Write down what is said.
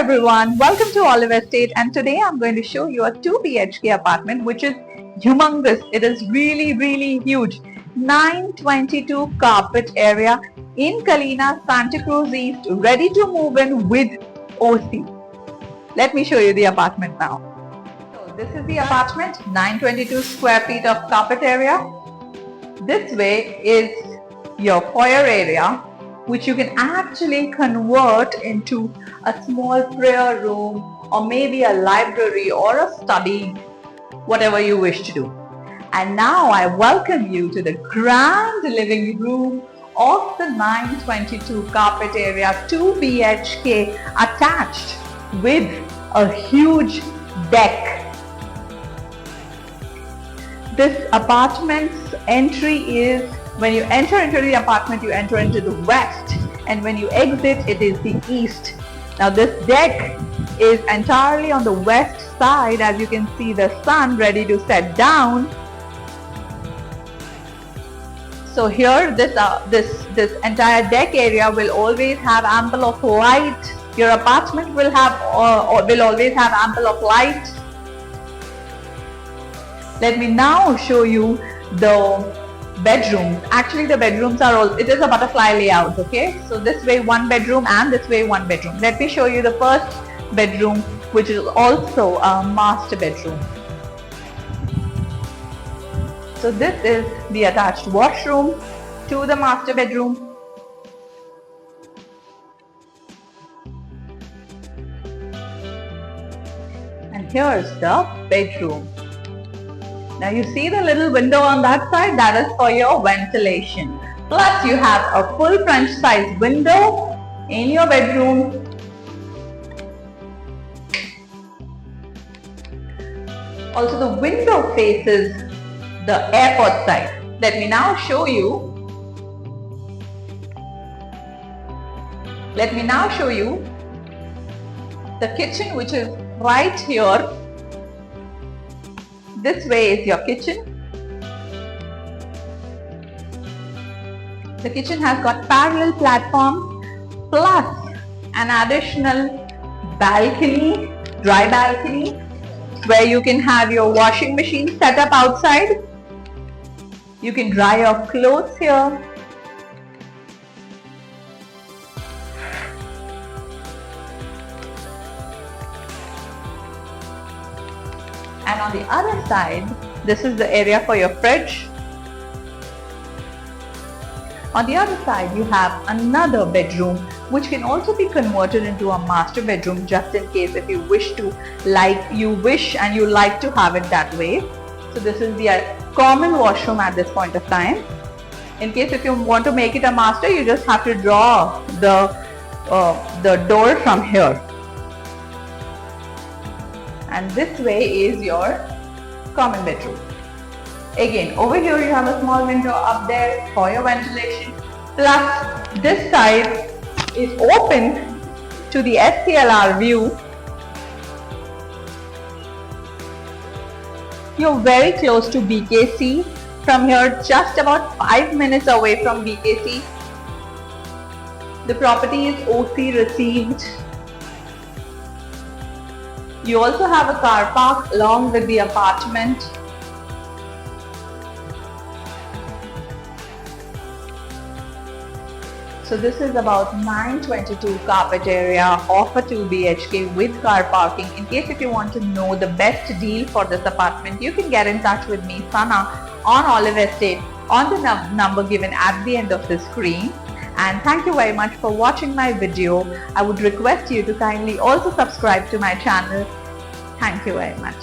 everyone, welcome to Olive Estate, and today I'm going to show you a 2 BHK apartment which is humongous. It is really huge. 922 carpet area in Kalina, Santa Cruz East, ready to move in with OC. Let me show you the apartment now. So this is the apartment, 922 square feet of carpet area. This way is your foyer area, which you can actually convert into a small prayer room or maybe a library or a study, whatever you wish to do. And now I welcome you to the grand living room of the 922 carpet area 2 BHK attached with a huge deck. This apartment's entry is, when you enter into the apartment, you enter into the west, and when you exit, it is the east. Now this deck is entirely on the west side. As you can see, the sun ready to set down. So here, this entire deck area will always have ample of light. Your apartment will always have ample of light. Let me now show you the bedrooms. Actually, the bedrooms are all, it is a butterfly layout, okay? So this way one bedroom and this way one bedroom. Let me show you the first bedroom, which is also a master bedroom. So this is the attached washroom to the master bedroom. And here's the bedroom. Now you see the little window on that side, that is for your ventilation. Plus you have a full French size window in your bedroom. Also the window faces the airport side. Let me now show you. The kitchen, which is right here. This way is your kitchen. The kitchen has got parallel platforms plus an additional balcony, dry balcony, where you can have your washing machine set up outside. You can dry your clothes here. And on the other side, this is the area for your fridge. On the other side, you have another bedroom, which can also be converted into a master bedroom, just in case if you wish to, and you like to have it that way. So this is the common washroom at this point of time. In case if you want to make it a master, you just have to draw the door from here. And this way is your common bedroom. Again, over here you have a small window up there for your ventilation. Plus this side is open to the STLR view. You're very close to BKC. From here, just about 5 minutes away from BKC. The property is OC received. You also have a car park along with the apartment. So this is about 922 carpet area of a 2 BHK with car parking. In case if you want to know the best deal for this apartment, you can get in touch with me, Sana, on Olive Estate on the number given at the end of the screen. And thank you very much for watching my video. I would request you to kindly also subscribe to my channel. Thank you very much.